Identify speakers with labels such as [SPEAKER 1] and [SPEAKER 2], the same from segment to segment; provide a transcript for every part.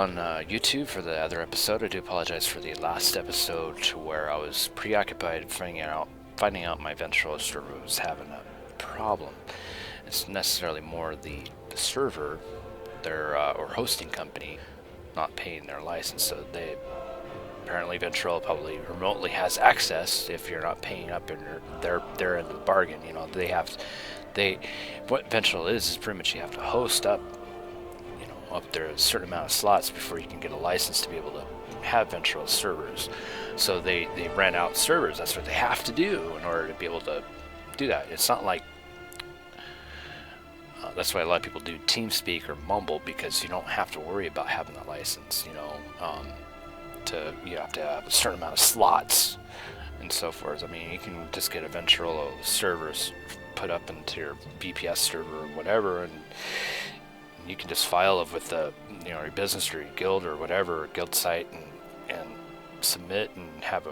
[SPEAKER 1] on YouTube for the other episode. I do apologize for the last episode to where I was preoccupied finding out my Ventrilo server was having a problem. It's necessarily more the server, their or hosting company, not paying their license. So they apparently Ventrilo probably remotely has access if you're not paying up, and they're in the bargain. You know, what Ventrilo is pretty much you have to host up up there a certain amount of slots before you can get a license to be able to have Ventrilo servers. So they rent out servers. That's what they have to do in order to be able to do that. It's not like that's why a lot of people do TeamSpeak or Mumble, because you don't have to worry about having a license. You have to have a certain amount of slots and so forth. I mean, you can just get a Ventrilo servers put up into your VPS server or whatever, and you can just file it with the your business or your guild or whatever guild site and submit and have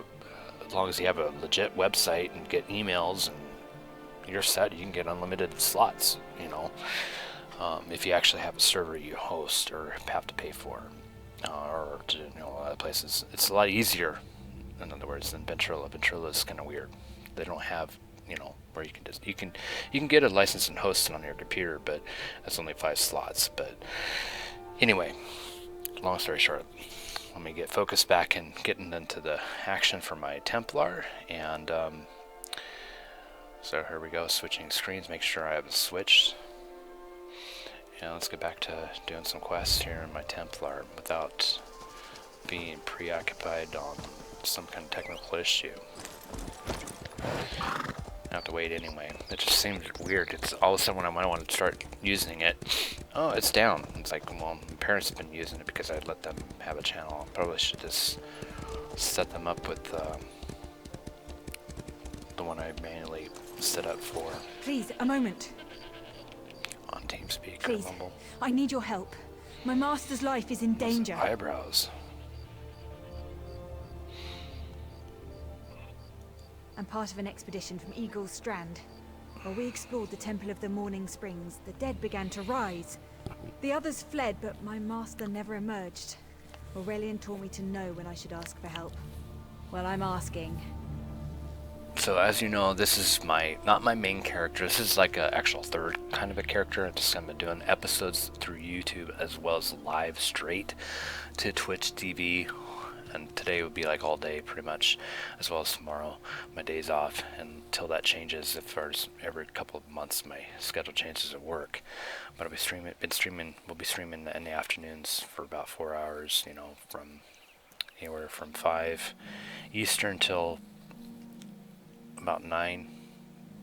[SPEAKER 1] as long as you have a legit website and get emails and you're set. You can get unlimited slots. If you actually have a server you host or have to pay for, or to other places, it's a lot easier. In other words, than Ventrilo. Ventrilo is kind of weird. They don't have where you can get a license and host it on your computer, but that's only 5 slots. But anyway, long story short, let me get focused back and getting into the action for my Templar. And so here we go, switching screens, make sure I have it switched. And let's get back to doing some quests here in my Templar without being preoccupied on some kind of technical issue. I have to wait anyway. It just seems weird. It's all of a sudden when I want to start using it, oh, it's down. It's like, well, my parents have been using it because I let them have a channel. I probably should just set them up with the one I manually set up for.
[SPEAKER 2] Please, a moment.
[SPEAKER 1] On TeamSpeak
[SPEAKER 2] Please,
[SPEAKER 1] or Mumble.
[SPEAKER 2] I need your help. My master's life is in danger.
[SPEAKER 1] Those eyebrows.
[SPEAKER 2] I'm part of an expedition from Eagle's Strand. While we explored the Temple of the Morning Springs, the dead began to rise. The others fled, but my master never emerged. Aurelian taught me to know when I should ask for help. Well, I'm asking.
[SPEAKER 1] So as you know, this is not my main character. This is like an actual third kind of a character. I'm just been doing episodes through YouTube as well as live straight to Twitch TV. And today would be like all day pretty much, as well as tomorrow. My days off until that changes. As far as every couple of months my schedule changes at work. But we'll be streaming in the afternoons for about 4 hours, from anywhere from 5 Eastern till about 9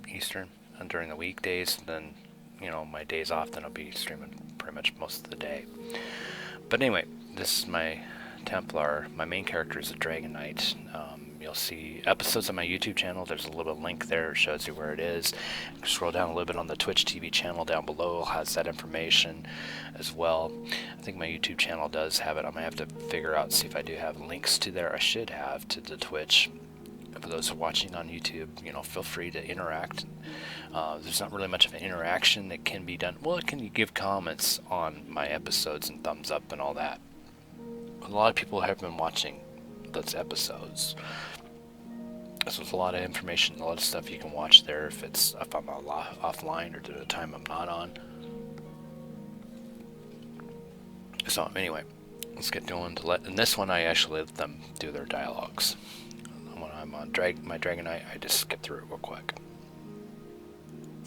[SPEAKER 1] Eastern, and during the weekdays. Then my days off, then I'll be streaming pretty much most of the day. But anyway, this is my Templar. My main character is a Dragon Knight. You'll see episodes on my YouTube channel. There's a little link there. It shows you where it is. Scroll down a little bit on the Twitch TV channel down below. It has that information as well. I think my YouTube channel does have it. I might have to figure out, see if I do have links to there. I should have to the Twitch. For those who are watching on YouTube, feel free to interact. There's not really much of an interaction that can be done. Well, can you give comments on my episodes and thumbs up and all that? A lot of people have been watching those episodes. So there's a lot of information, a lot of stuff you can watch there if I'm offline or at a time I'm not on. So anyway, let's get going. In this one, I actually let them do their dialogues. When I'm on my Dragon Knight, I just skip through it real quick.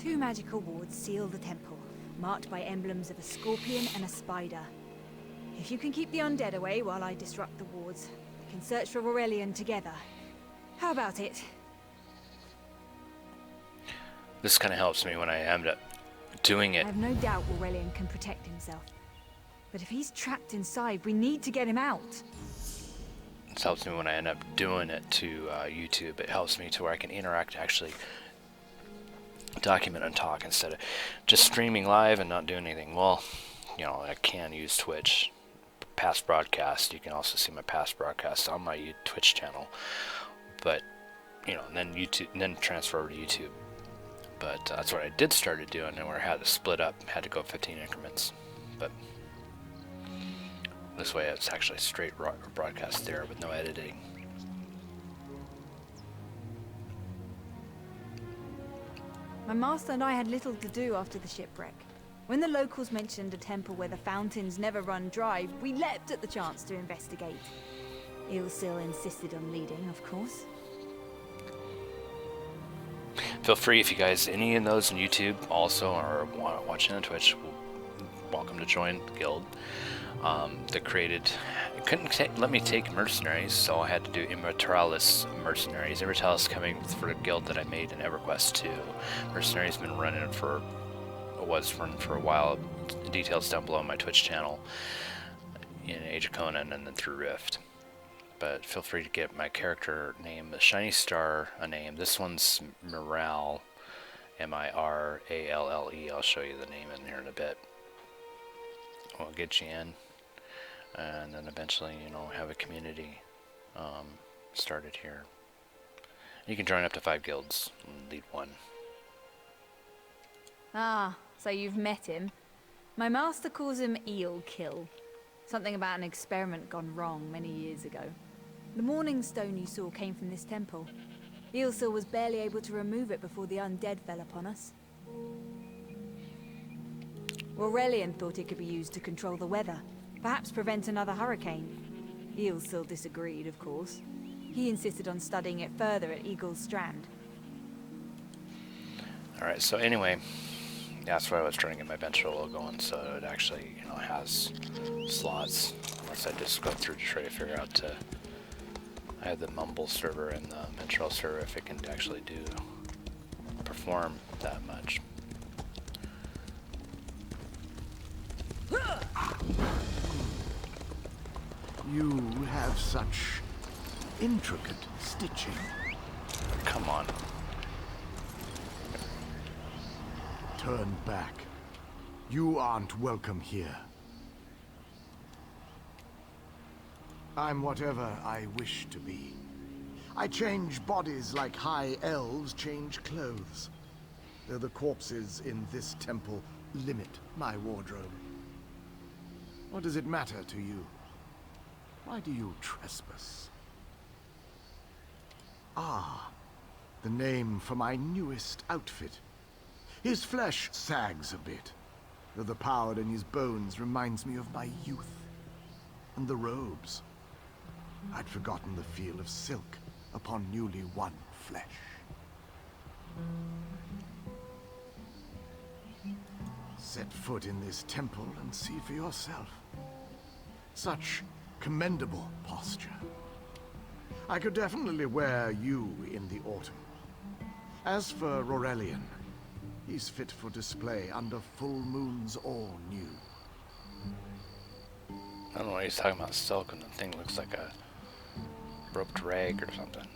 [SPEAKER 2] 2 magical wards seal the temple, marked by emblems of a scorpion and a spider. If you can keep the undead away while I disrupt the wards, we can search for Aurelian together. How about it?
[SPEAKER 1] This kind of helps me when I end up doing it.
[SPEAKER 2] I have no doubt Aurelian can protect himself. But if he's trapped inside, we need to get him out.
[SPEAKER 1] This helps me when I end up doing it to YouTube. It helps me to where I can interact, actually document and talk instead of just streaming live and not doing anything. Well, I can use Twitch. Past broadcast, you can also see my past broadcasts on my Twitch channel, but and then YouTube, and then transfer over to YouTube. But that's what I did started doing, and where I had to split up, had to go 15 increments. But This way it's actually straight broadcast there with no editing.
[SPEAKER 2] My master and I had little to do after the shipwreck. When the locals mentioned a temple where the fountains never run dry, we leapt at the chance to investigate. Ilsil insisted on leading, of course.
[SPEAKER 1] Feel free, if you guys, any of those on YouTube also are watching on Twitch, welcome to join the guild. They couldn't let me take mercenaries, so I had to do Immortalis mercenaries. Immortalis coming for a guild that I made in EverQuest 2. Mercenaries been was running for a while. Details down below on my Twitch channel in Age of Conan and then through Rift. But feel free to get my character name, Shinystar, a name. This one's Morale, M-I-R-A-L-L-E. I'll show you the name in here in a bit. We'll get you in, and then eventually, you know, have a community started here. You can join up to 5 guilds and lead one.
[SPEAKER 2] Ah, so you've met him. My master calls him Eel Kill. Something about an experiment gone wrong many years ago. The morning stone you saw came from this temple. Ilsil was barely able to remove it before the undead fell upon us. Aurelian thought it could be used to control the weather, perhaps prevent another hurricane. Ilsil disagreed, of course. He insisted on studying it further at Eagle's Strand.
[SPEAKER 1] Alright, so anyway, that's why I was trying to get my bench roll going, so it actually, you know, has slots. Unless I just go through to try to figure out I have the Mumble server and the Mentrel server if it can actually perform that much.
[SPEAKER 3] You have such intricate stitching.
[SPEAKER 1] Come on.
[SPEAKER 3] Turn back. You aren't welcome here. I'm whatever I wish to be. I change bodies like high elves change clothes. Though the corpses in this temple limit my wardrobe. What does it matter to you? Why do you trespass? Ah, the name for my newest outfit. His flesh sags a bit, though the power in his bones reminds me of my youth. And the robes. I'd forgotten the feel of silk upon newly won flesh. Set foot in this temple and see for yourself. Such commendable posture. I could definitely wear you in the autumn. As for Aurelian, he's fit for display under full moons or new.
[SPEAKER 1] I don't know what he's talking about silk, and the thing looks like a roped rag or something.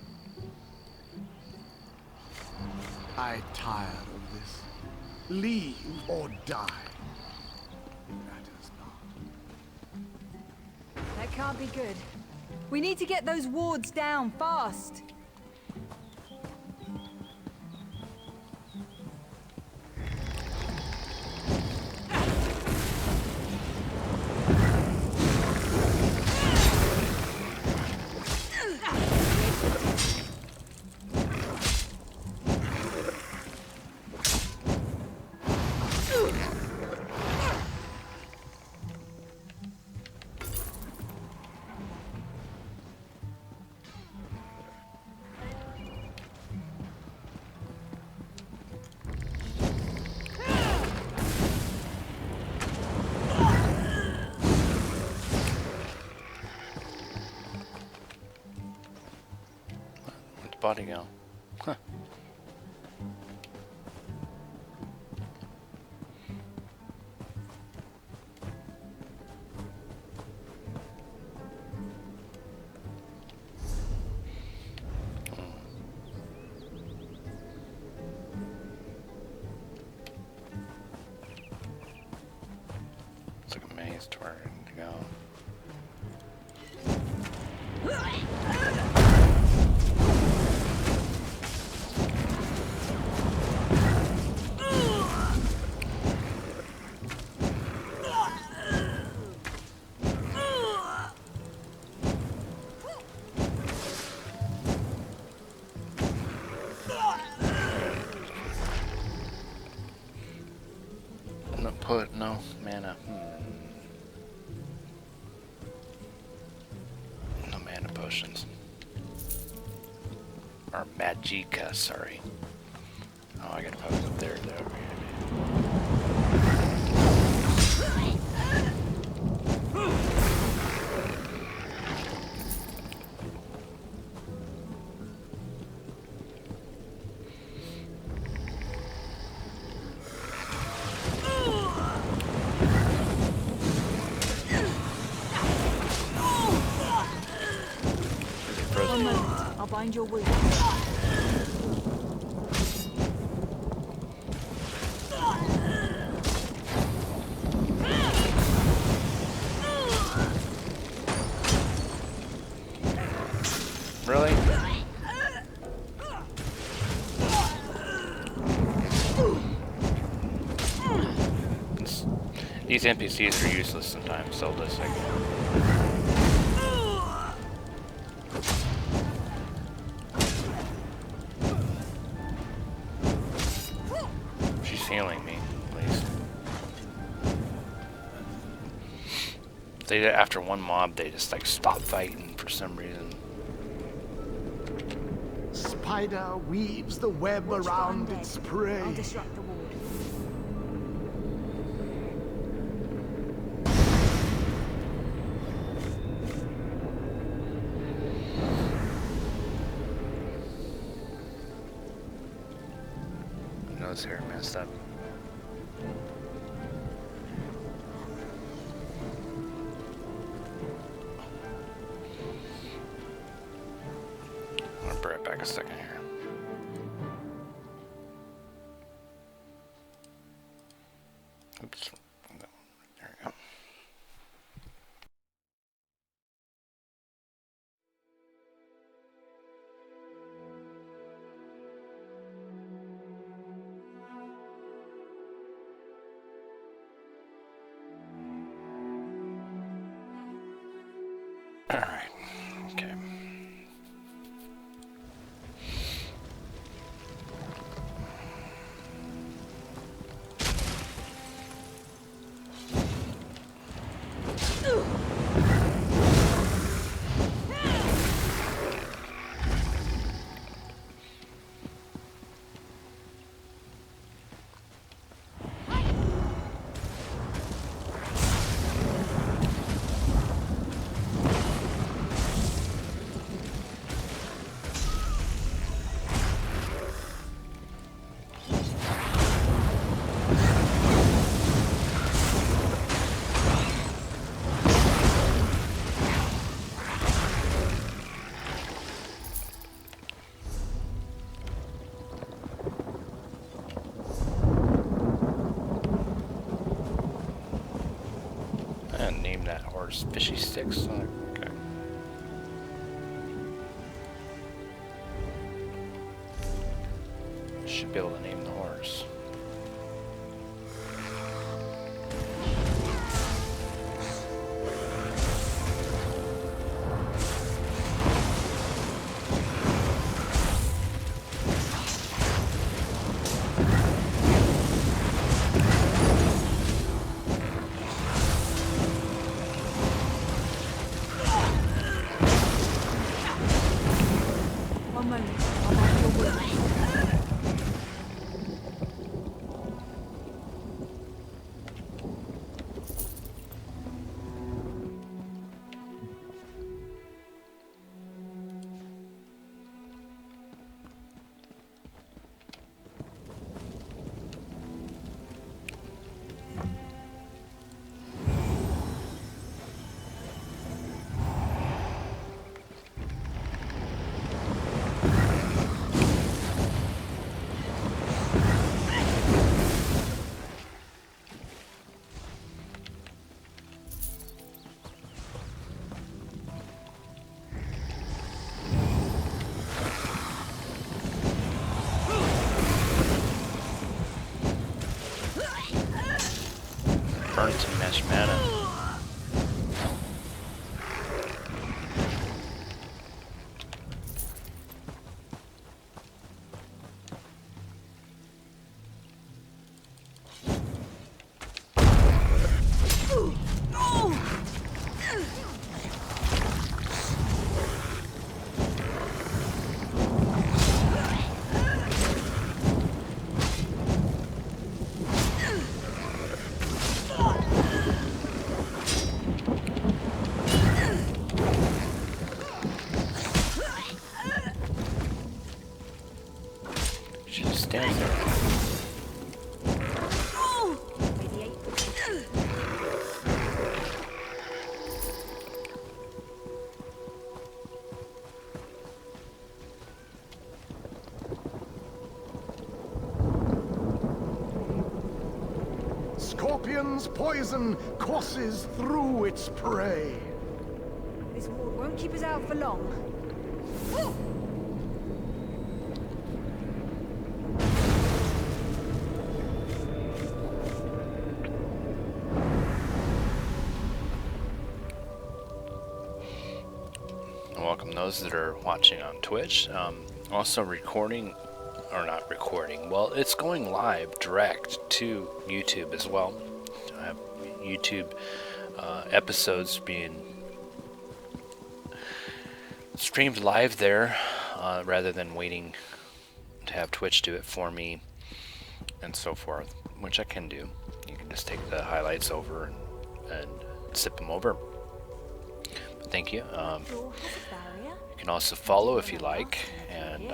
[SPEAKER 3] I'm tired of this. Leave or die. It matters not.
[SPEAKER 2] That can't be good. We need to get those wards down fast.
[SPEAKER 1] Body go. Huh. It's like a maze to where I need to go. potions. Or magicka, sorry. Oh, I gotta put it up there, though.
[SPEAKER 2] One moment, I'll bind your wound.
[SPEAKER 1] Really? These NPCs are useless sometimes, so let's like. She's healing me, at least. They after one mob, they just like stop fighting for some reason.
[SPEAKER 3] Spider weaves the web around its prey.
[SPEAKER 2] I'll disrupt the ward.
[SPEAKER 1] Nose hair messed up. I'll bring it back a second here. Oops. There we go. All right. Okay. And name that horse Fishy Sticks. Okay. Should be able to name the horse.
[SPEAKER 2] One moment, I'll bind your wound.
[SPEAKER 1] Burn some mesh mana.
[SPEAKER 3] scorpion's poison courses through its prey.
[SPEAKER 2] This ward won't keep us out for long. Oh!
[SPEAKER 1] Welcome those that are watching on Twitch. Also recording, or not recording, well, it's going live direct to YouTube as well. I have YouTube episodes being streamed live there rather than waiting to have Twitch do it for me and so forth, which I can do. You can just take the highlights over and zip them over. Thank you. You can also follow if you like and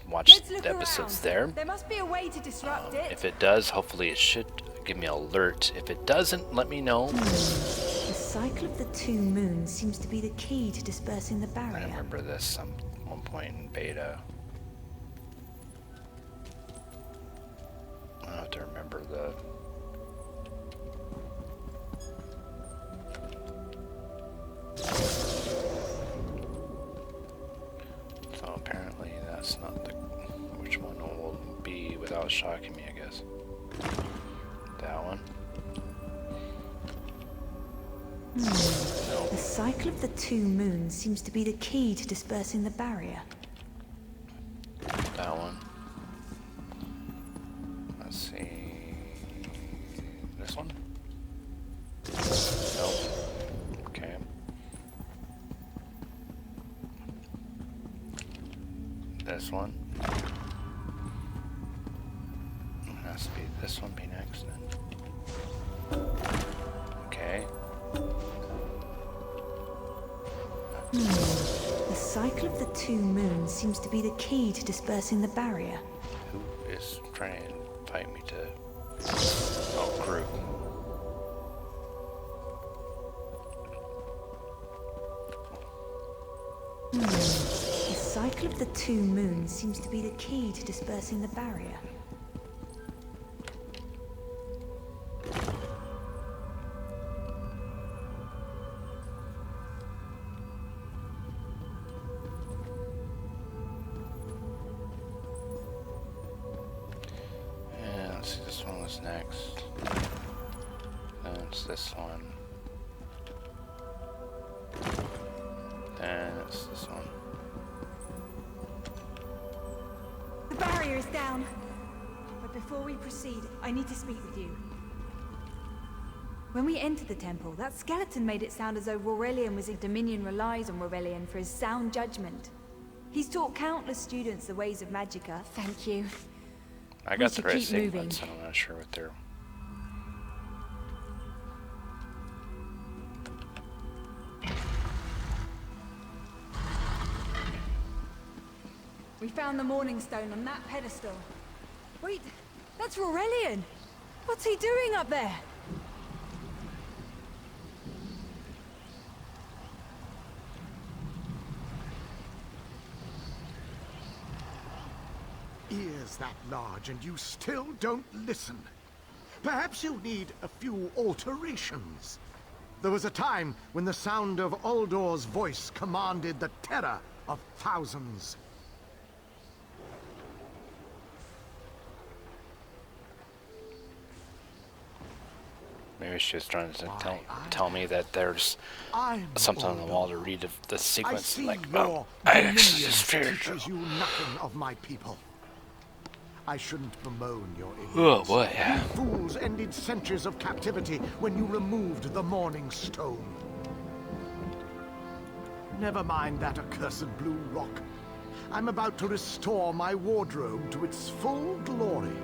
[SPEAKER 1] watch the episodes there.
[SPEAKER 2] There must be a way to disrupt it.
[SPEAKER 1] If it does, hopefully it should give me an alert. If it doesn't, let me know.
[SPEAKER 2] The cycle of the two moons seems to be the key to dispersing the barrier.
[SPEAKER 1] I remember this at one point in beta. I have to remember the... So apparently that's not the... Which one will be without shocking me, I guess. That one.
[SPEAKER 2] The cycle of the two moons seems to be the key to dispersing the barrier.
[SPEAKER 1] That one. Let's see. This one? Nope. Okay. This one. It has to be this one be next then. Okay.
[SPEAKER 2] The cycle of the two moons seems to be the key to dispersing the barrier.
[SPEAKER 1] Who is trying to invite me to... Oh, group.
[SPEAKER 2] The cycle of the two moons seems to be the key to dispersing the barrier.
[SPEAKER 1] Yeah, let's see, this one was next. Then it's this one. Then it's this one.
[SPEAKER 2] The barrier is down. But before we proceed, I need to speak with you. When we entered the temple, that skeleton made it sound as though Aurelian was in Dominion relies on Aurelian for his sound judgment. He's taught countless students the ways of Magicka. Thank you.
[SPEAKER 1] I got the
[SPEAKER 2] should
[SPEAKER 1] right
[SPEAKER 2] keep moving.
[SPEAKER 1] sequence, I'm not sure what they're...
[SPEAKER 2] We found the Morning Stone on that pedestal. Wait, that's Aurelian. What's he doing up there?
[SPEAKER 3] Ears that large and you still don't listen. Perhaps you need a few alterations. There was a time when the sound of Uldor's voice commanded the terror of thousands.
[SPEAKER 1] Maybe she was trying to tell me that there's something on the wall to read the
[SPEAKER 3] I
[SPEAKER 1] sequence.
[SPEAKER 3] see
[SPEAKER 1] Like,
[SPEAKER 3] your
[SPEAKER 1] oh, I
[SPEAKER 3] dominion
[SPEAKER 1] actually
[SPEAKER 3] teaches you nothing of my people. I shouldn't bemoan your
[SPEAKER 1] Oh
[SPEAKER 3] ignorance.
[SPEAKER 1] boy.
[SPEAKER 3] You fools ended centuries of captivity when you removed the Morning Stone. Never mind that accursed blue rock. I'm about to restore my wardrobe to its full glory.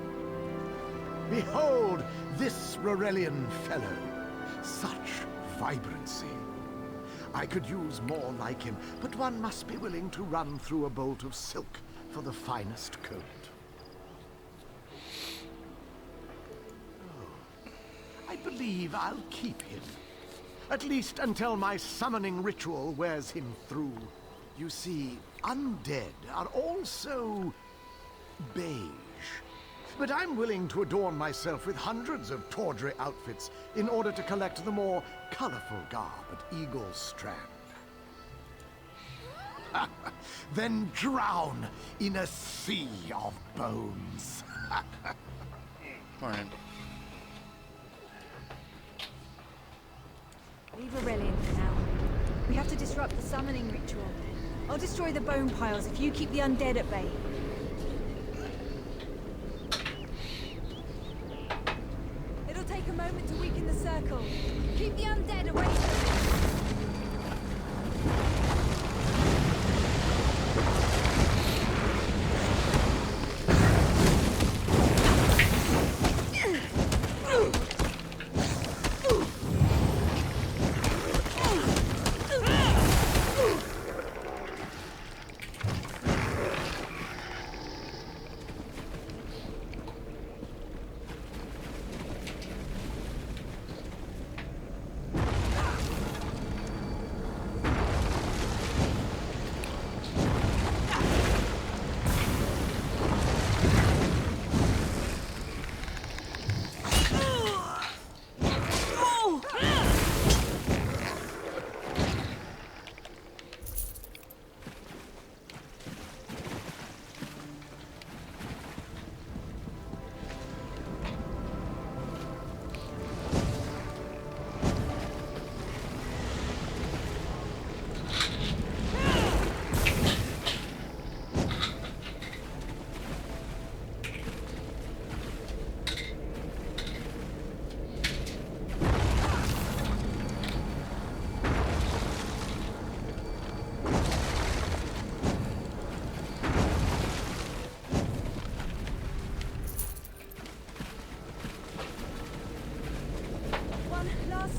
[SPEAKER 3] Behold this Aurelian fellow. Such vibrancy. I could use more like him, but one must be willing to run through a bolt of silk for the finest coat. Oh, I believe I'll keep him. At least until my summoning ritual wears him through. You see, undead are also beige. But I'm willing to adorn myself with hundreds of tawdry outfits in order to collect the more colorful garb at Eagle's Strand. Then drown in a sea of bones.
[SPEAKER 1] Morning.
[SPEAKER 2] Leave Aurelian for now. We have to disrupt the summoning ritual. I'll destroy the bone piles if you keep the undead at bay. It'll take a moment to weaken the circle. Keep the undead away from it.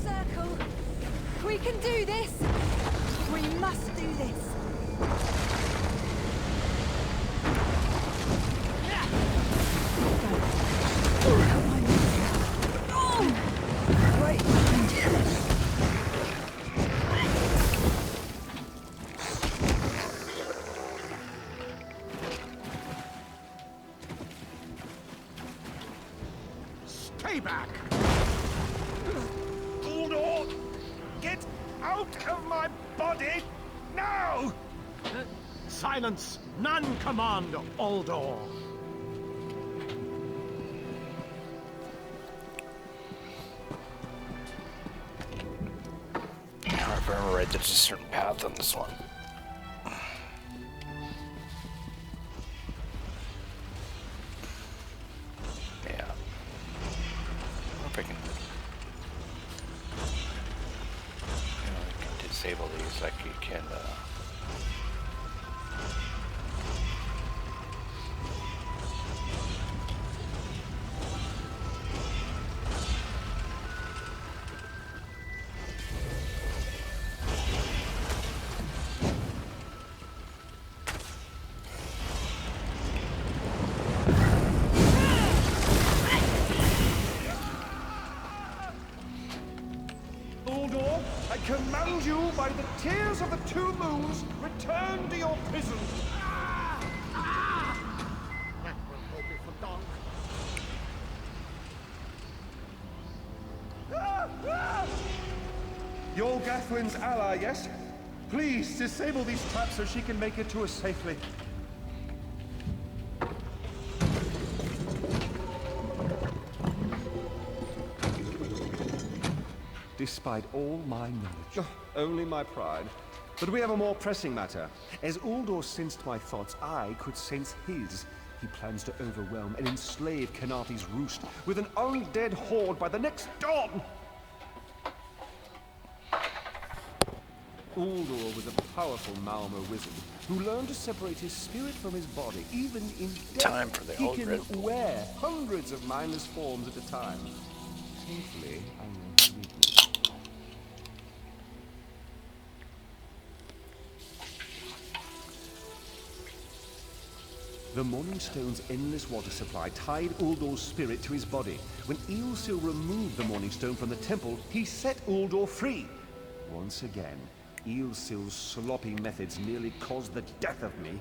[SPEAKER 2] Circle. We can do this. We must do this. Right behind you.
[SPEAKER 3] Stay back!
[SPEAKER 4] Get out of my body now!
[SPEAKER 3] Silence! None command Uldor!
[SPEAKER 1] If I remember right, there's a certain path on this one. Yeah. I wonder if I can... disable these like you can
[SPEAKER 4] Uldor, I command you by the tears of the two moons, return to your prison.
[SPEAKER 3] That will hold me for dog.
[SPEAKER 4] You're Gathwin's ally, yes? Please disable these traps so she can make it to us safely. Despite all my knowledge. Oh, only my pride. But we have a more pressing matter. As Uldor sensed my thoughts, I could sense his. He plans to overwhelm and enslave Kenati's roost with an undead horde by the next dawn! Uldor was a powerful Malmo wizard who learned to separate his spirit from his body, even in death.
[SPEAKER 1] Time for the
[SPEAKER 4] he
[SPEAKER 1] old
[SPEAKER 4] can
[SPEAKER 1] Red Bull.
[SPEAKER 4] wear hundreds of mindless forms at a time. Thankfully, I know his weakness. The Morning Stone's endless water supply tied Uldor's spirit to his body. When Eilsil removed the Morning Stone from the temple, he set Uldor free. Once again, Eilsil's sloppy methods nearly caused the death of me.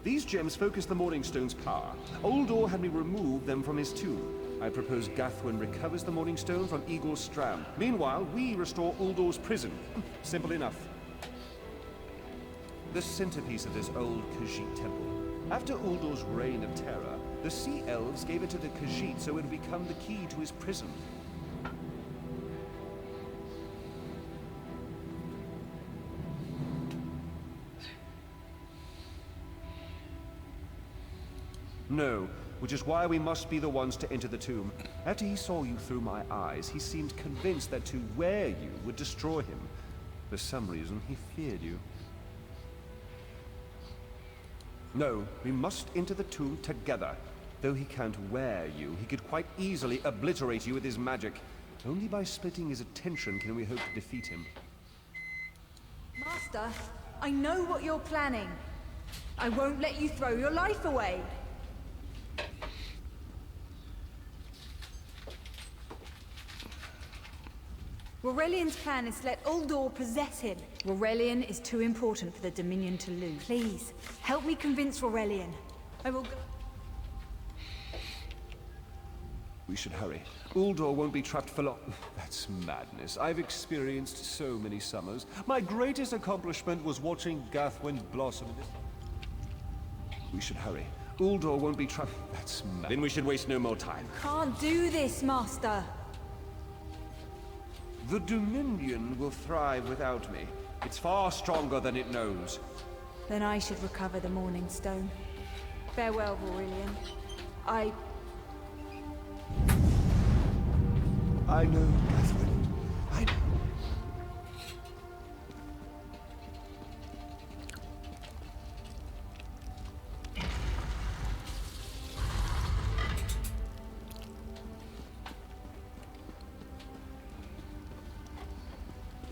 [SPEAKER 4] These gems focus the Morning Stone's power. Uldor had me remove them from his tomb. I propose Gathwin recovers the Morning Stone from Eagle's Strand. Meanwhile, we restore Uldor's prison. Simple enough. The centerpiece of this old Khajiit temple. After Uldor's reign of terror, the Sea Elves gave it to the Khajiit so it would become the key to his prison. No, which is why we must be the ones to enter the tomb. After he saw you through my eyes, he seemed convinced that to wear you would destroy him. For some reason, he feared you. No, we must enter the tomb together. Though he can't wear you, he could quite easily obliterate you with his magic. Only by splitting his attention can we hope to defeat him.
[SPEAKER 2] Master, I know what you're planning. I won't let you throw your life away. Aurelian's plan is to let Uldor possess him. Aurelian is too important for the Dominion to lose. Please, help me convince Aurelian. I will go...
[SPEAKER 4] We should hurry. Uldor won't be trapped for long. That's madness. I've experienced so many summers. My greatest accomplishment was watching Gathwin blossom. We should hurry. Uldor won't be trapped. That's mad. Then we should waste no more time.
[SPEAKER 2] Can't do this, Master.
[SPEAKER 4] The Dominion will thrive without me. It's far stronger than it knows.
[SPEAKER 2] Then I should recover the Morning Stone. Farewell, Aurelian.
[SPEAKER 4] I know, Gathwin. I know.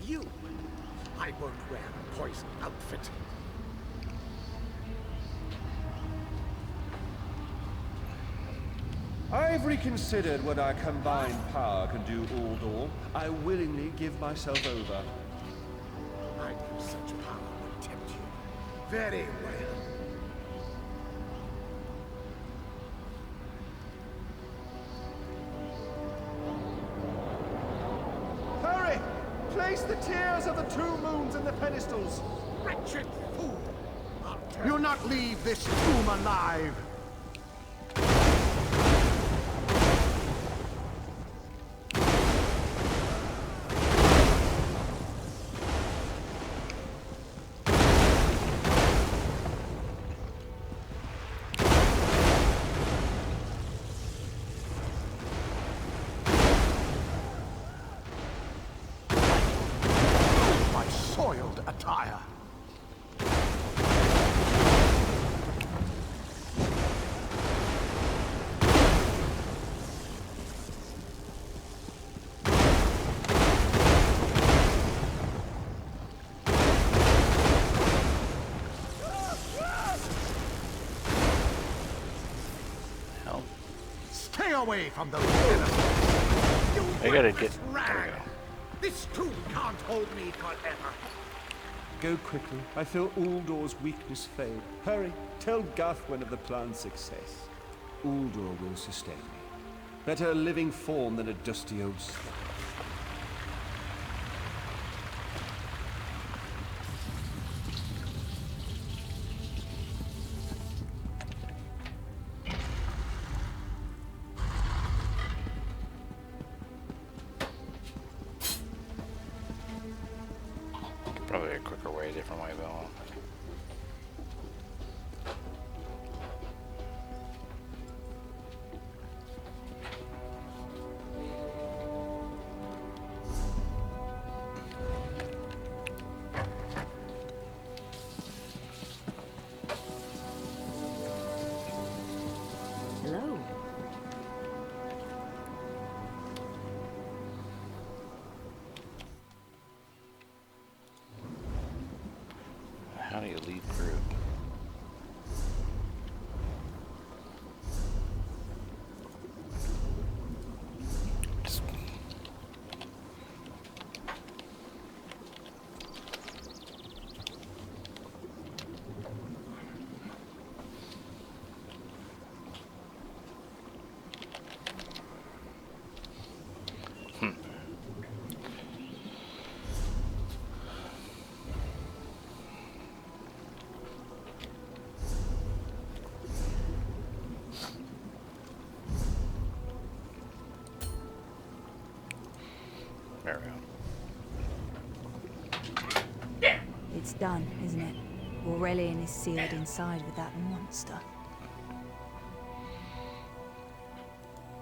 [SPEAKER 3] You! I won't wear a poison outfit.
[SPEAKER 4] I've reconsidered what our combined power can do, Uldor. I willingly give myself over.
[SPEAKER 3] I knew such power would tempt you. Very well.
[SPEAKER 4] Hurry! Place the tears of the two moons in the pedestals.
[SPEAKER 3] Wretched fool! You'll not leave this tomb alive! My soiled attire!
[SPEAKER 1] Hell,
[SPEAKER 3] Stay away from those enemies! You
[SPEAKER 1] I gotta
[SPEAKER 3] worthless
[SPEAKER 1] get. There
[SPEAKER 3] rag!
[SPEAKER 1] we go.
[SPEAKER 3] This tomb can't hold me forever!
[SPEAKER 4] Go quickly. I feel Uldor's weakness fade. Hurry, tell Gathwin of the plan's success. Uldor will sustain me. Better a living form than a dusty old slug.
[SPEAKER 1] Probably a quicker way, a different way, but
[SPEAKER 2] Hello.
[SPEAKER 1] There we go.
[SPEAKER 2] It's done, isn't it? Aurelian is sealed inside with that monster.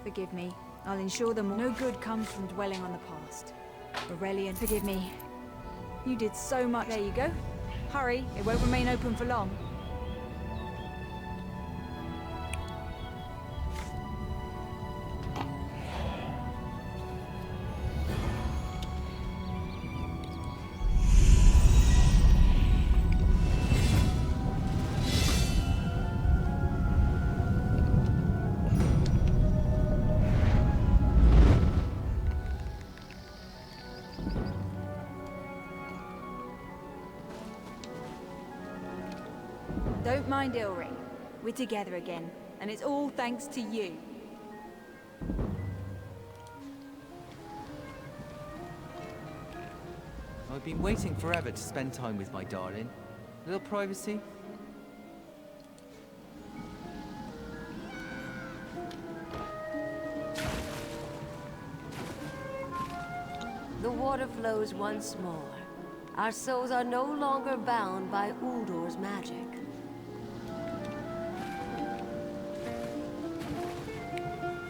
[SPEAKER 2] Forgive me. I'll ensure them no good comes from dwelling on the past. Aurelian, forgive me. You did so much. There you go. Hurry, it won't remain open for long. Don't mind Ilring. We're together again, and it's all thanks to you.
[SPEAKER 5] I've been waiting forever to spend time with my darling. A little privacy?
[SPEAKER 6] The water flows once more. Our souls are no longer bound by Uldor's magic.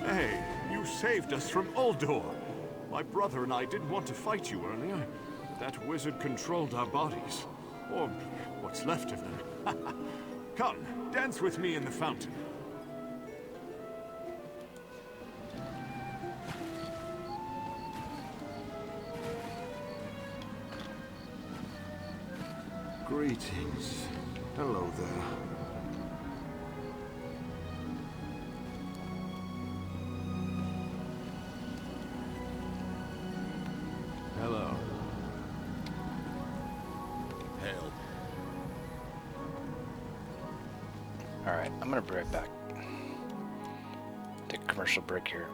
[SPEAKER 7] Hey, you saved us from Uldor. My brother and I didn't want to fight you earlier, but that wizard controlled our bodies. Or what's left of them. Come, dance with me in the fountain.
[SPEAKER 3] Greetings. Hello there.
[SPEAKER 7] Hello.
[SPEAKER 3] Hail.
[SPEAKER 1] Alright, I'm gonna be right back. Take a commercial break here.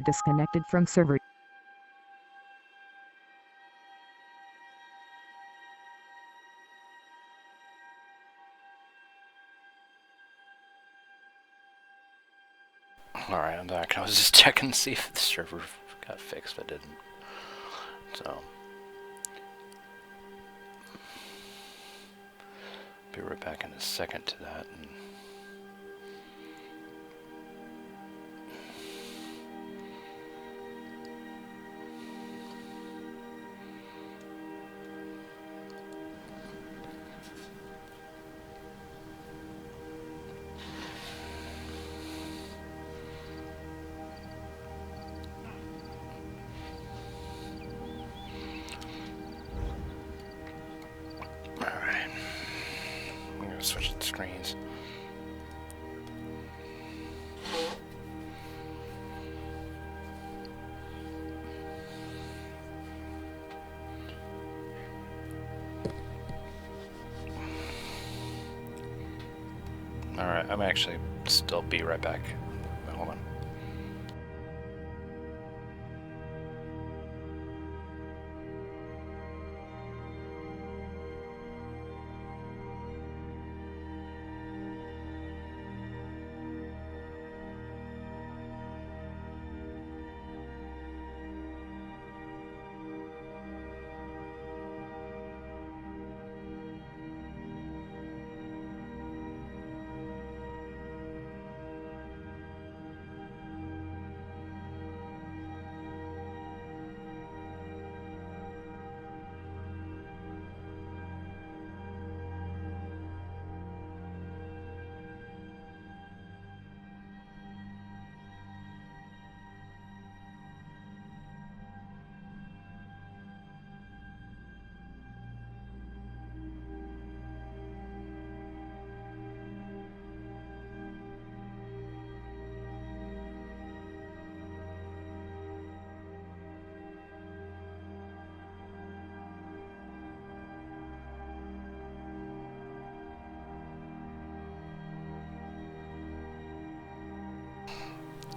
[SPEAKER 8] Disconnected from server.
[SPEAKER 1] Alright, I'm back. I was just checking to see if the server got fixed, but it didn't. So, be right back in a second to that. And alright. I'm gonna switch the screens. Alright, I'm actually still be right back. Hold on.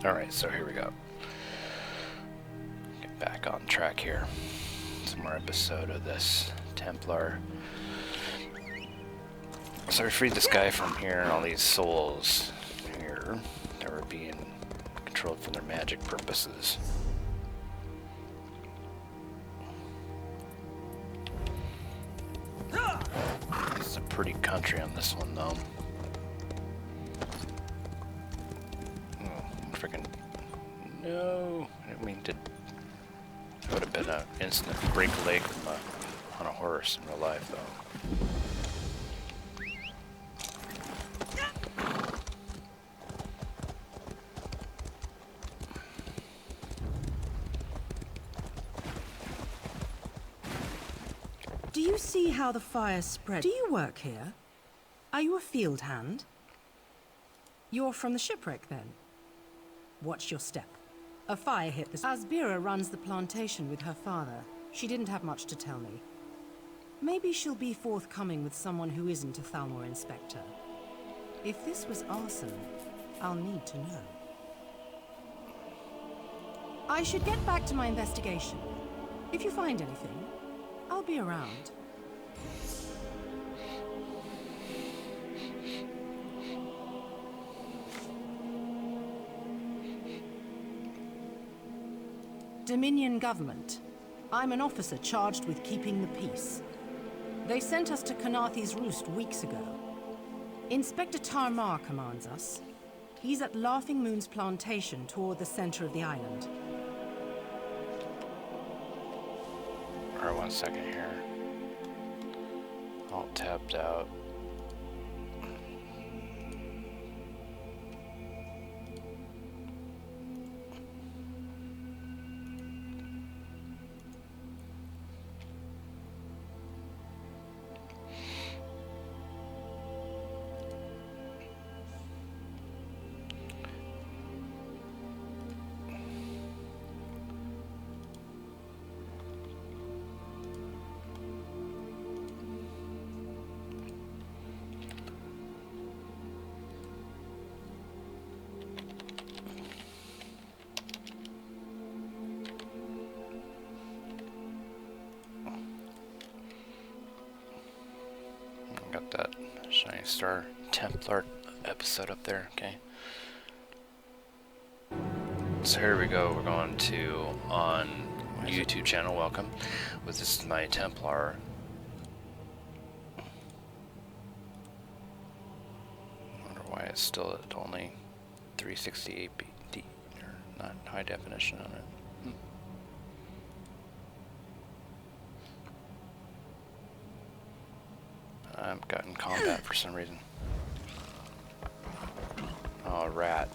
[SPEAKER 1] Alright, so here we go. Get back on track here. Some more episode of this Templar. So we freed this guy from here and all these souls here that were being controlled for their magic purposes. It's a pretty country on this one though. No, I didn't mean to. It would have been an instant break a leg on a horse in real life, though.
[SPEAKER 9] Do you see how the fire spread? Do you work here? Are you a field hand? You're from the shipwreck, then? Watch your step. A fire hit the... Asbira runs the plantation with her father. She didn't have much to tell me. Maybe she'll be forthcoming with someone who isn't a Thalmor inspector. If this was arson, I'll need to know. I should get back to my investigation. If you find anything, I'll be around. Dominion government. I'm an officer charged with keeping the peace. They sent us to Kanathi's Roost weeks ago. Inspector Tarmar commands us. He's at Laughing Moon's plantation toward the center of the island.
[SPEAKER 1] Alright, 1 second here. All tapped out. got that Shinystar Templar episode up there, okay. So here we go, we're going to, on YouTube channel, welcome. This is my Templar. I wonder why it's still at only 368 BD, or not high definition on it. I'm got in combat for some reason. Oh, rat.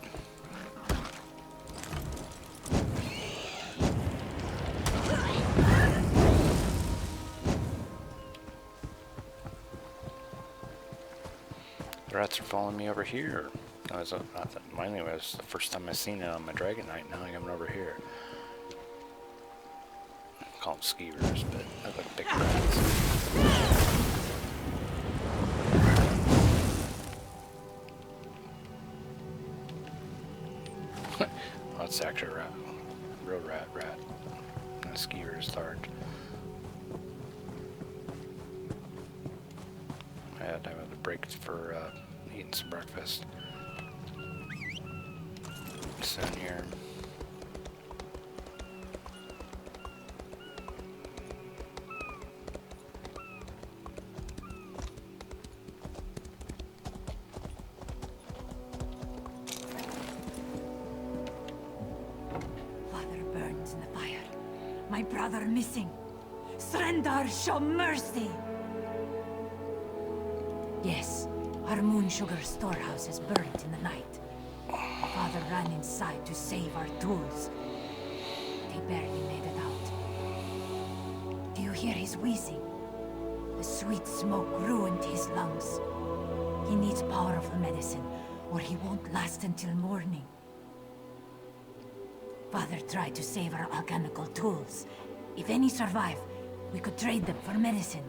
[SPEAKER 1] The rats are following me over here. Mainly was the first time I seen it on my Dragon Knight. Now I'm over here. I call them skeevers, but I look like big rats. Oh, it's actually a rat. Real rat. And a skeever is large. I had to have a break for eating some breakfast. Soon here.
[SPEAKER 2] Father burns in the fire. My brother missing. Surrender, show mercy! Yes, our moon sugar storehouse is burnt in the night. Father ran inside to save our tools. They barely made it out. Do you hear his wheezing? The sweet smoke ruined his lungs. He needs powerful medicine, or he won't last until morning. Father tried to save our alchemical tools. If any survive, we could trade them for medicine.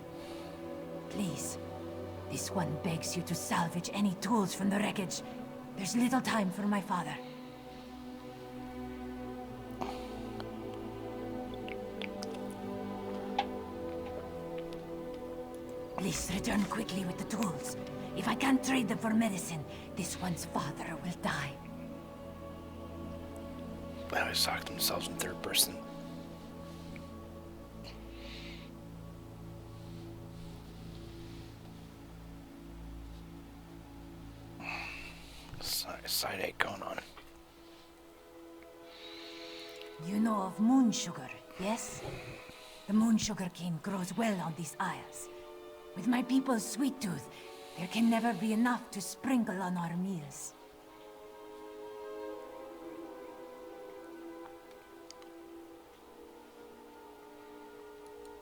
[SPEAKER 2] Please, this one begs you to salvage any tools from the wreckage. There's little time for my father. Please return quickly with the tools. If I can't trade them for medicine, this one's father will die.
[SPEAKER 1] They always talk to themselves in third person. Side ache going on.
[SPEAKER 2] You know of moon sugar, yes? The moon sugar cane grows well on these isles. With my people's sweet tooth, there can never be enough to sprinkle on our meals.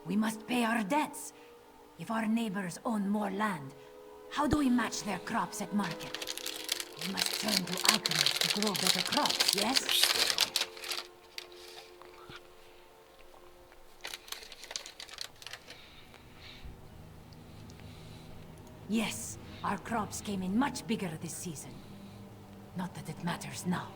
[SPEAKER 2] We must pay our debts. If our neighbors own more land, how do we match their crops at market? We must turn to alchemists to grow better crops, yes? Yes, our crops came in much bigger this season. Not that it matters now.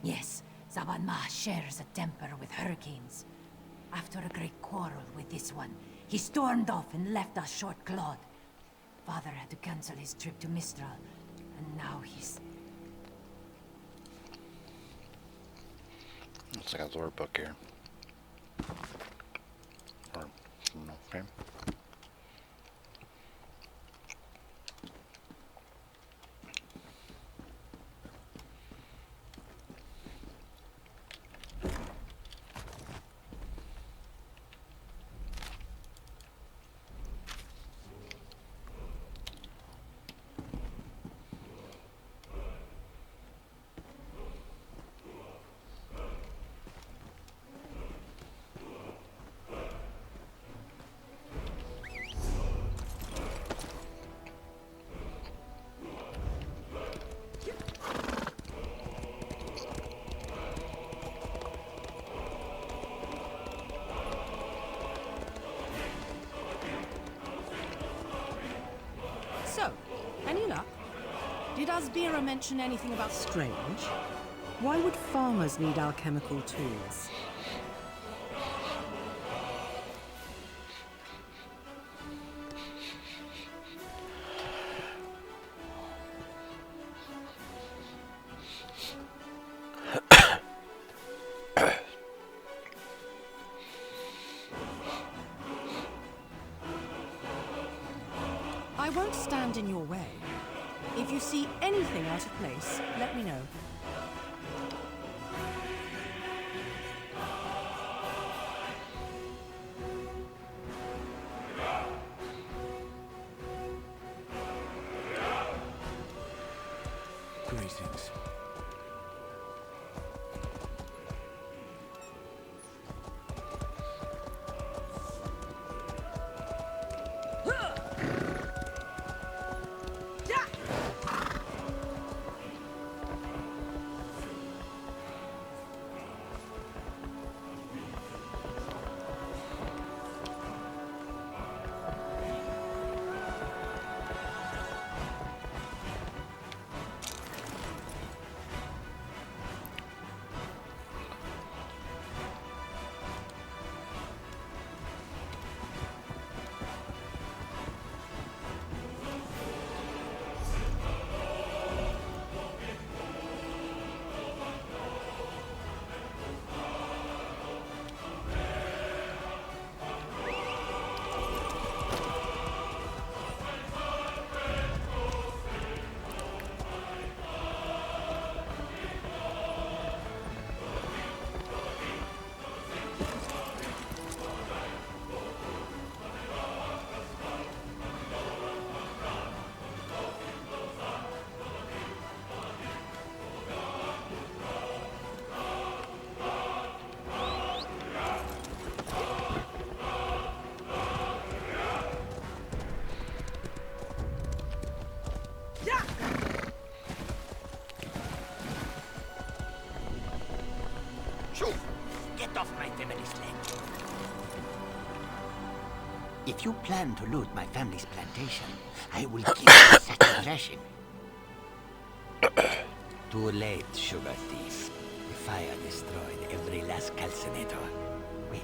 [SPEAKER 2] Yes, Zabanma shares a temper with hurricanes. After a great quarrel with this one, he stormed off and left us short-clawed. Father had to cancel his trip to Mistral, and now he's...
[SPEAKER 1] Looks like a lore book here. Or, okay.
[SPEAKER 9] Did Asbira mention anything about strange? Why would farmers need alchemical tools? I won't stand in your way. If you see anything out of place, let me know.
[SPEAKER 4] Greetings.
[SPEAKER 8] Get off my family's land. If you plan to loot my family's plantation, I will give you such a thrashing. Too late, sugar thief. The fire destroyed every last calcinator. Wait,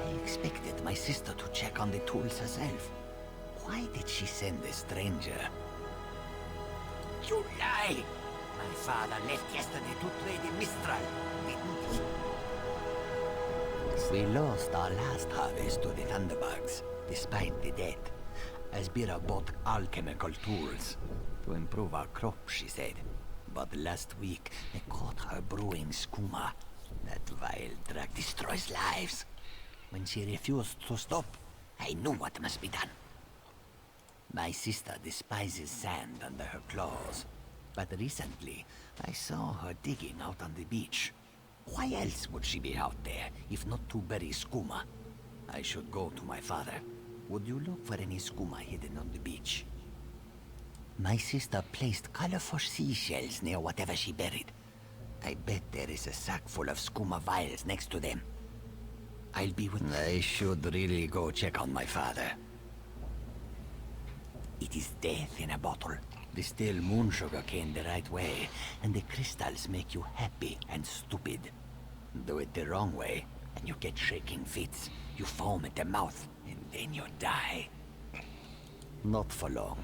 [SPEAKER 8] I expected my sister to check on the tools herself. Why did she send a stranger? You lie! My father left yesterday to trade in Mistral, didn't he? We lost our last harvest to the Thunderbugs, despite the death. Asbira bought alchemical tools to improve our crop, she said. But last week, they caught her brewing skooma. That vile drug destroys lives. When she refused to stop, I knew what must be done. My sister despises sand under her claws. But recently, I saw her digging out on the beach. Why else would she be out there, if not to bury skooma? I should go to my father. Would you look for any skooma hidden on the beach? My sister placed colorful seashells near whatever she buried. I bet there is a sack full of skooma vials next to them. I'll be with... I should really go check on my father. It is death in a bottle. Distill moon sugar cane the right way, and the crystals make you happy and stupid. Do it the wrong way, and you get shaking fits. You foam at the mouth, and then you die. Not for long.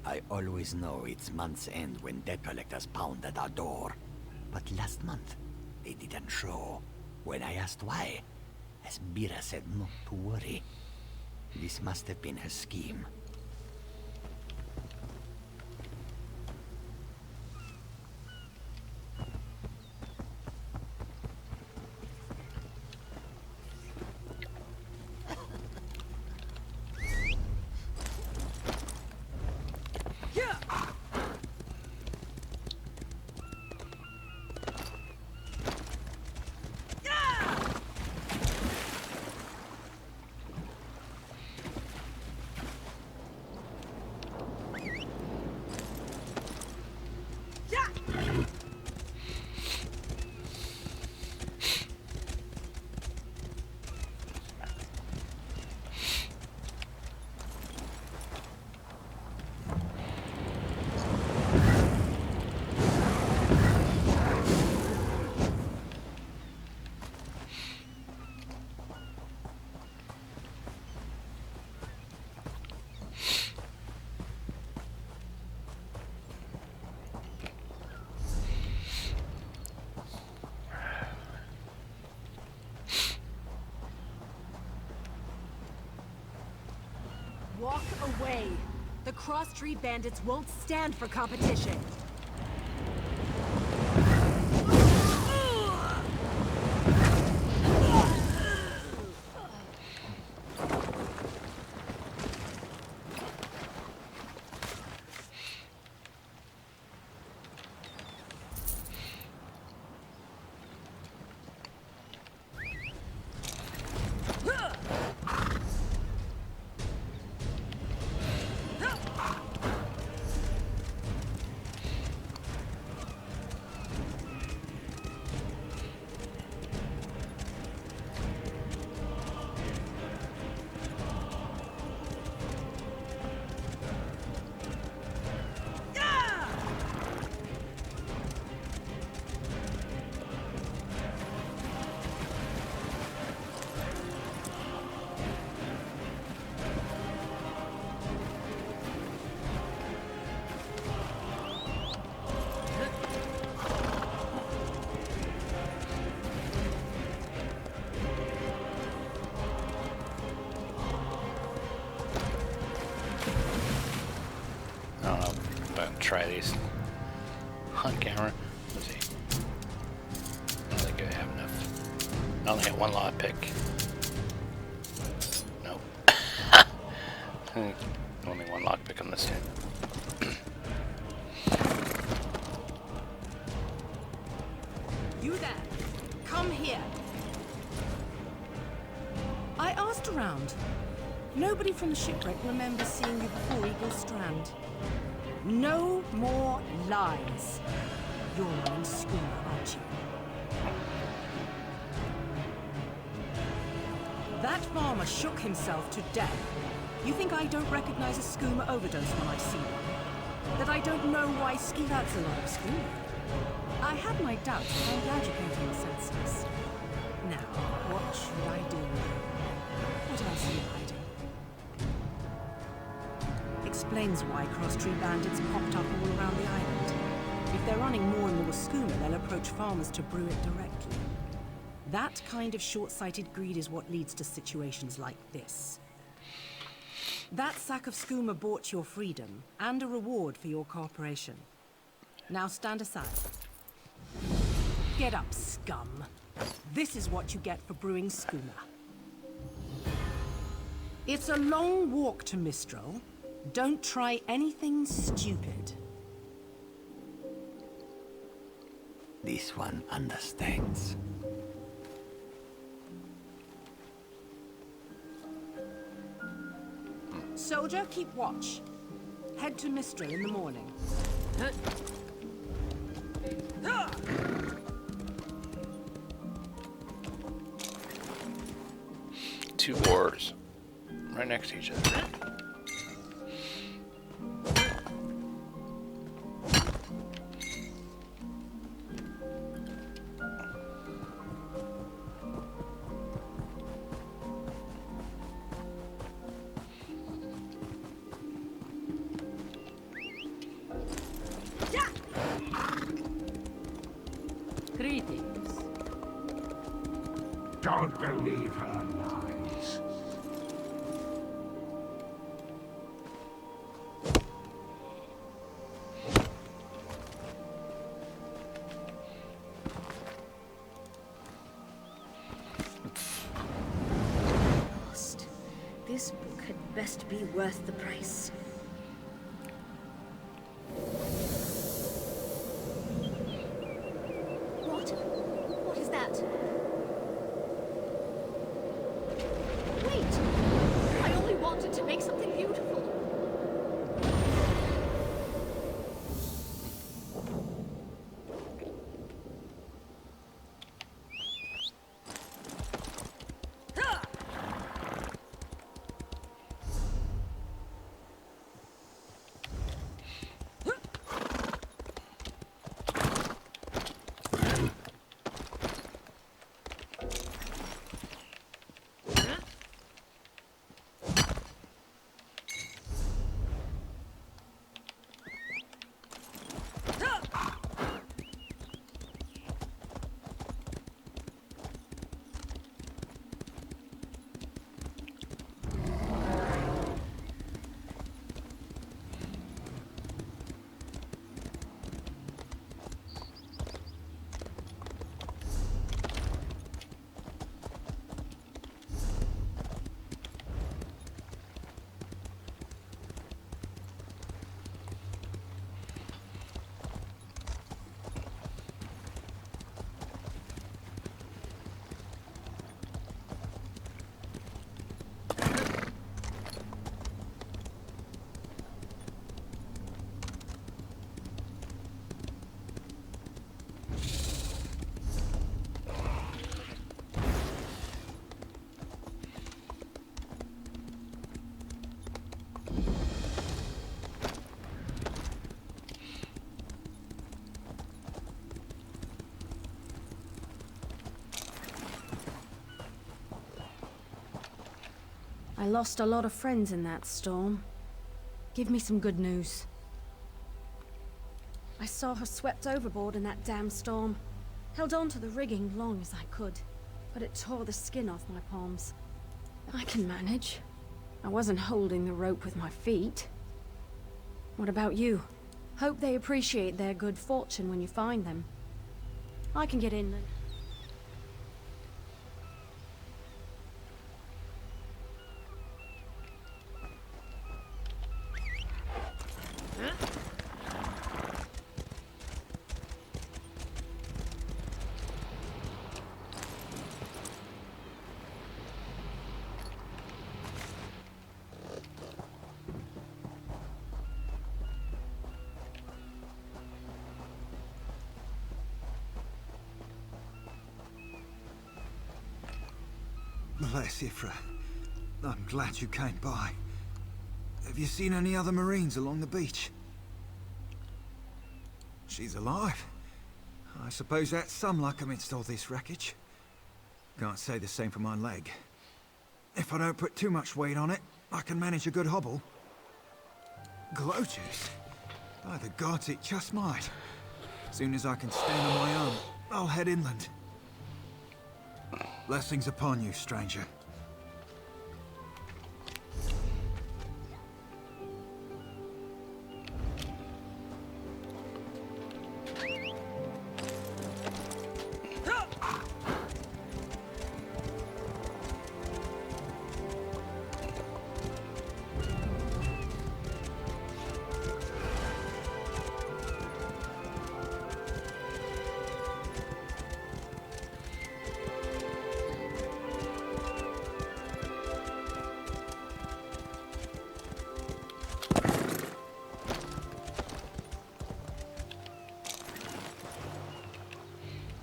[SPEAKER 8] I always know it's month's end when debt collectors pound at our door. But last month, they didn't show. When I asked why, Asbira said not to worry. This must have been her scheme.
[SPEAKER 2] away! The cross-tree bandits won't stand for competition!
[SPEAKER 1] Try these on camera. Let's see. I don't think I have enough. I only got one lot pick. Nope. Only one lock pick on this thing.
[SPEAKER 9] You there! Come here! I asked around. Nobody from the shipwreck remembers seeing you before Eagle Strand. No more lies. You're on schooner, aren't you? That farmer shook himself to death. You think I don't recognize a skooma overdose when I see one? That I don't know why that's a lot of skooma? I had my doubts, but I'm glad you came to your senses. Now, what should I do? What else are you hiding? Explains why cross-tree bandits popped up all around the island. If they're running more and more skooma, they'll approach farmers to brew it directly. That kind of short-sighted greed is what leads to situations like this. That sack of skooma bought your freedom, and a reward for your cooperation. Now stand aside. Get up, scum. This is what you get for brewing skooma. It's a long walk to Mistral. Don't try anything stupid.
[SPEAKER 8] This one understands.
[SPEAKER 9] Soldier, keep watch. Head to Mistral in the morning.
[SPEAKER 1] Two oars. Right next to each other.
[SPEAKER 6] Greetings.
[SPEAKER 3] Don't believe her lies.
[SPEAKER 2] This book had best be worth the price. What? What is that? Wait! I only wanted to make something beautiful.
[SPEAKER 9] lost a lot of friends in that storm. Give me some good news. I saw her swept overboard in that damn storm. Held on to the rigging long as I could, but it tore the skin off my palms. I can manage. I wasn't holding the rope with my feet. What about you? Hope they appreciate their good fortune when you find them. I can get inland.
[SPEAKER 10] Bless Ifra. I'm glad you came by. Have you seen any other Marines along the beach? She's alive. I suppose that's some luck amidst all this wreckage. Can't say the same for my leg. If I don't put too much weight on it, I can manage a good hobble. Glow juice? By the gods, it just might. Soon as I can stand on my own, I'll head inland. Blessings upon you, stranger.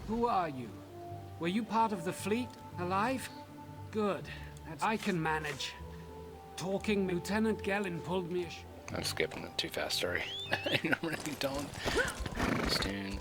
[SPEAKER 11] Who are you? Were you part of the fleet? Alive? Good. I can manage. Talking Lieutenant Gellin pulled me
[SPEAKER 1] I'm skipping it too fast, sorry. I really don't. Stone.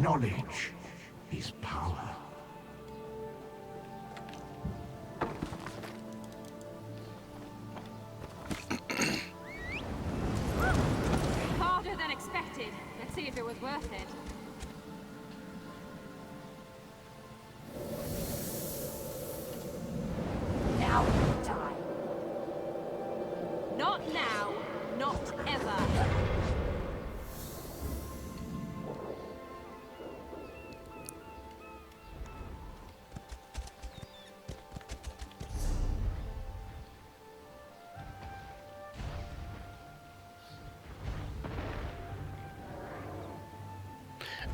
[SPEAKER 3] Knowledge is power.
[SPEAKER 12] Harder than expected. Let's see if it was worth it. Now you die. Not now, not ever.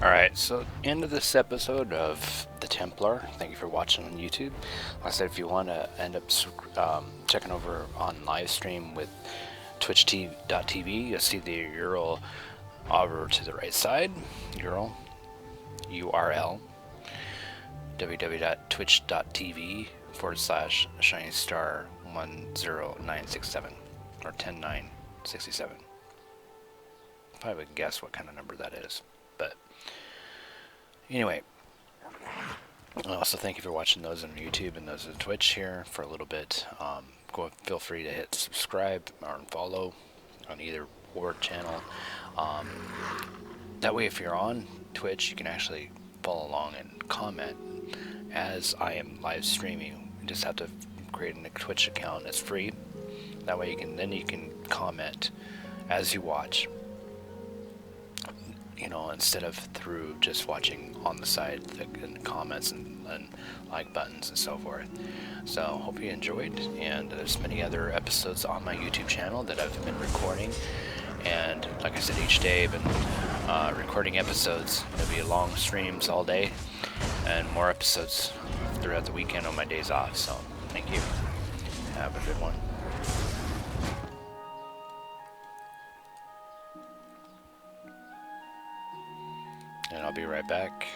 [SPEAKER 1] Alright, so end of this episode of The Templar. Thank you for watching on YouTube. Like I said, if you want to end up checking over on live stream with twitch.tv, you'll see the URL over to the right side. URL www.twitch.tv/Shinystar10967 or 10967. If I would guess what kind of number that is. But anyway, also thank you for watching those on YouTube and those on Twitch here for a little bit. Feel free to hit subscribe or follow on either Ward channel. That way, if you're on Twitch, you can actually follow along and comment as I am live streaming. You just have to create a Twitch account. It's free. That way, you can comment as you watch. You know, instead of through just watching on the side and comments and like buttons and so forth. So hope you enjoyed, and there's many other episodes on my YouTube channel that I've been recording, and like I said, each day I've been recording episodes. There'll be long streams all day and more episodes throughout the weekend on my days off. So thank you, have a good one. And I'll be right back.